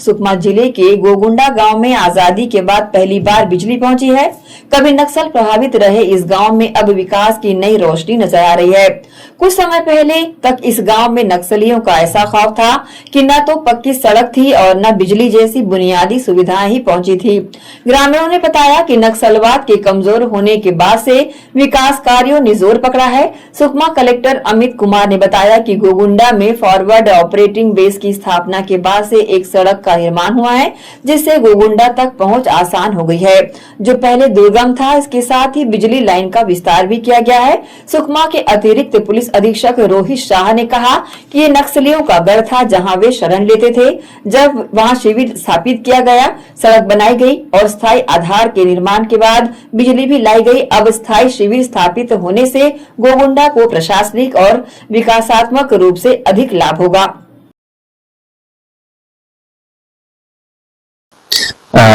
सुकमा जिले के गोगुंडा गांव में आजादी के बाद पहली बार बिजली पहुंची है। कभी नक्सल प्रभावित रहे इस गांव में अब विकास की नई रोशनी नजर आ रही है। कुछ समय पहले तक इस गांव में नक्सलियों का ऐसा खौफ था कि न तो पक्की सड़क थी और न बिजली जैसी बुनियादी सुविधाएं ही पहुंची थी। ग्रामीणों ने बताया कि नक्सलवाद के कमजोर होने के बाद से विकास कार्यों ने जोर पकड़ा है। सुकमा कलेक्टर अमित कुमार ने बताया कि गोगुंडा में फॉरवर्ड ऑपरेटिंग बेस की स्थापना के बाद से एक सड़क का निर्माण हुआ है, जिससे गोगुंडा तक पहुंच आसान हो गई है, जो पहले दुर्गम था। इसके साथ ही बिजली लाइन का विस्तार भी किया गया है। सुकमा के अतिरिक्त पुलिस अधीक्षक रोहित शाह ने कहा कि ये नक्सलियों का गढ़ था, जहां वे शरण लेते थे। जब वहां शिविर स्थापित किया गया, सड़क बनाई गई और स्थायी आधार के निर्माण के बाद बिजली भी लाई गई। अब स्थायी शिविर स्थापित होने से गोगुंडा को प्रशासनिक और विकासात्मक रूप से अधिक लाभ होगा।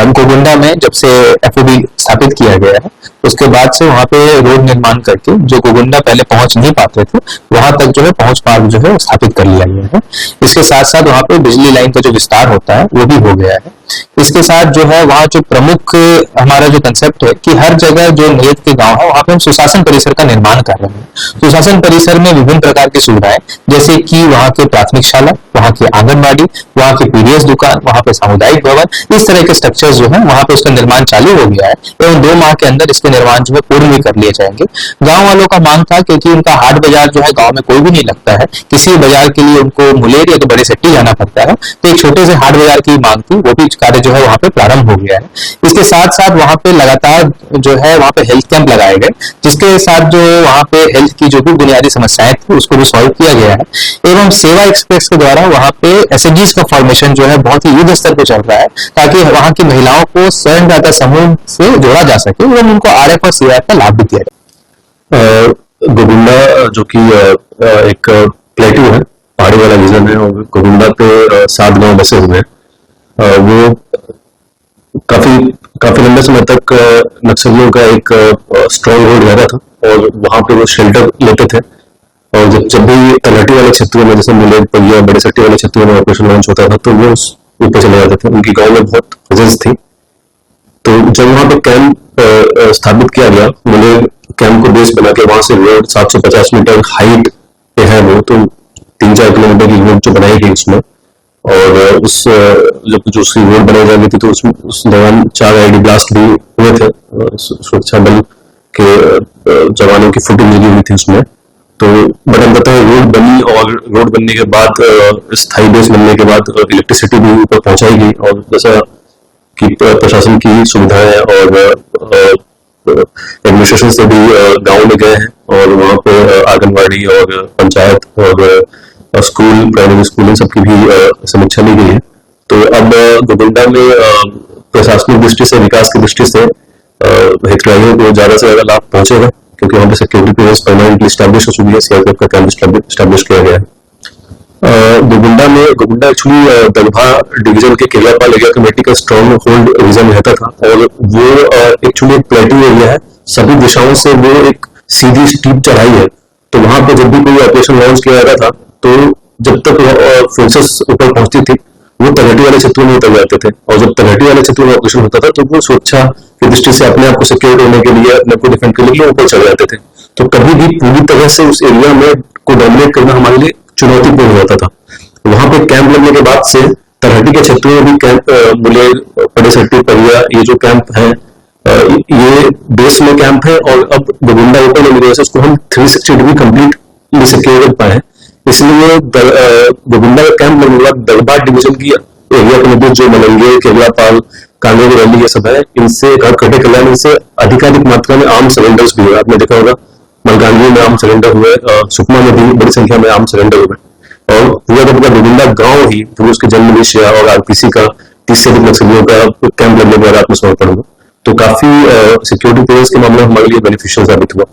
गोगुंडा में जब से एफओबी स्थापित किया गया है, उसके बाद से वहां पे रोड निर्माण करके जो गोगुंडा पहले पहुंच नहीं पाते थे, वहां तक जो है पहुंच मार्ग जो है स्थापित कर लिया गया है। इसके साथ साथ वहां पे बिजली लाइन का जो विस्तार होता है वो भी हो गया है। इसके साथ जो है वहाँ जो प्रमुख हमारा जो कंसेप्ट है कि हर जगह जो नियत के गांव है वहां पे हम सुशासन परिसर का निर्माण कर रहे हैं। सुशासन परिसर में विभिन्न प्रकार की सुविधाएं, जैसे कि वहाँ के प्राथमिक शाला, वहाँ की आंगनबाड़ी, वहाँ की पीडीएस दुकान, वहाँ पे सामुदायिक भवन, इस तरह के स्ट्रक्चर जो है वहाँ पे उसका निर्माण चालू हो गया है एवं 2 माह के अंदर इसके निर्माण जो है पूर्ण भी कर लिए जाएंगे। गाँव वालों का मांग था, क्योंकि उनका हाट बाजार जो है गाँव में कोई भी नहीं लगता है, किसी बाजार के लिए उनको मुलेर या तो बड़े सेट्टी जाना पड़ता है, तो एक छोटे से हाट बाजार की मांग थी, वो भी कार्य जो है वहाँ पे प्रारंभ हो गया है। इसके साथ साथ वहाँ पे लगातार जो है वहाँ पे हेल्थ कैंप लगाए गए, जिसके साथ जो वहाँ पे हेल्थ की जो भी बुनियादी समस्याएं थी उसको भी सॉल्व किया गया है। एवं सेवा एक्सप्रेस के द्वारा वहाँ पे एसएचजीज का फॉर्मेशन जो है बहुत ही युद्ध स्तर पर चल रहा है, ताकि वहाँ की महिलाओं को स्वयं समूह से जोड़ा जा सके एवं उनको आरएफ और सीआरएफ का लाभ भी दिया जाए। गोगुंडा जो कि एक प्लेटू है, पहाड़ी वाला रीजन है, और गोगुंडा पे 7 गांव बसे हुए हैं। वो काफी लंबे समय तक नक्सलियों का एक स्ट्रॉन्ग होल्ड रहता था और वहां पे वो शेल्टर लेते थे। और जब भी तलहटी वाले क्षेत्रों में, जैसे मुलेर, पहिया, बड़े सट्टी वाले क्षेत्रों में ऑपरेशन लॉन्च होता था, तो वो ऊपर चले जाते थे। उनकी गांव में बहुत प्रेजेंस थी। तो जब वहां पे कैंप स्थापित किया गया, मुलेर कैंप को बेस बना के वहां से रोड 750 मीटर हाइट पे है, वो तो 3-4 किलोमीटर की रोड जो बनाई गई उसमें, और उस जब जो उसकी रोड बनाई जा रही थी तो उस दौरान 4 आईडी ब्लास्ट भी हुए थे। सुरक्षा बल के जवानों की फुटेज लगी हुई थी उसमें। तो बट अंततः रोड बनी, और रोड बनने के बाद स्थायी बेस बनने के बाद इलेक्ट्रिसिटी भी ऊपर पहुंचाई गई, और जैसा कि प्रशासन की सुविधाएं और एडमिनिस्ट्रेशन से भी गाँव में गए हैं, और वहाँ पे आंगनबाड़ी और पंचायत और स्कूल, प्राइमरी स्कूल, इन सबकी भी समीक्षा ली गई है। तो अब गोगुंडा में प्रशासनिक दृष्टि से, विकास की दृष्टि से हितग्राहियों को ज्यादा से ज्यादा लाभ पहुंचेगा, क्योंकि वहाँ पे सिक्योरिटी क्लियरेंस परमानेंटली स्टैब्लिश हो चुकी है, सीआरपीएफ का कैंप स्टैब्लिश किया गया है। गोगुंडा एक्चुअली दलभा डिवीजन के केलापाल एरिया कमेटी का स्ट्रॉन्ग होल्ड रीजन रहता था, और वो एक्चुअली प्लेटू एरिया है। सभी दिशाओं से वो एक सीधी स्टीप चढ़ाई है। तो वहां पे जब भी कोई ऑपरेशन लॉन्च किया जाता था, तो जब तक फोर्सेस ऊपर पहुंचती थी, वो तलहटी वाले क्षेत्रों में उतर जाते थे, और जब तलहटी वाले क्षेत्रों में ऑपरेशन होता था तो वो सुरक्षा की दृष्टि से अपने आप को सिक्योर होने के लिए, अपने को डिफेंड करने के लिए ऊपर चढ़ जाते थे। तो कभी भी पूरी तरह से उस एरिया में को डोमिनेट करना हमारे लिए चुनौतीपूर्ण होता था। वहां पे कैंप लगने के बाद से तलहटी के क्षेत्रों में भी कैंप, मुलेर, बड़े सट्टी, पहिया, ये जो कैंप है, ये बेस में कैंप है, और अब गोगुंडा ओपन होने की वजह से उसको हम 360 डिग्री कंप्लीट सिक्योर कर पाए हैं। इसलिए गोगुंडा का कैंप लगने के बाद दलबा डिवीजन की एरिया कमेटी जो मलंगेर, केवलापाल, कांगेर वैली, ये सब है, इनसे और कटे कल्याण, इनसे अधिकाधिक मात्रा में आर्म सरेंडर्स भी हुए। आपने देखा होगा मलकानगी में आर्म सरेंडर हुए, सुकमा में भी बड़ी संख्या में आर्म सरेंडर हुए, और पूरा का पूरा गोगुंडा गांव ही फिर उसके जन मिलिशिया और आरपीसी का 30 से अधिक नक्सलियों का कैंप लगने के बाद आत्मसमर्पण हुआ। तो काफी सिक्योरिटी क्लियरेंस के मामले में हमारे लिए बेनिफिशियल साबित हुआ।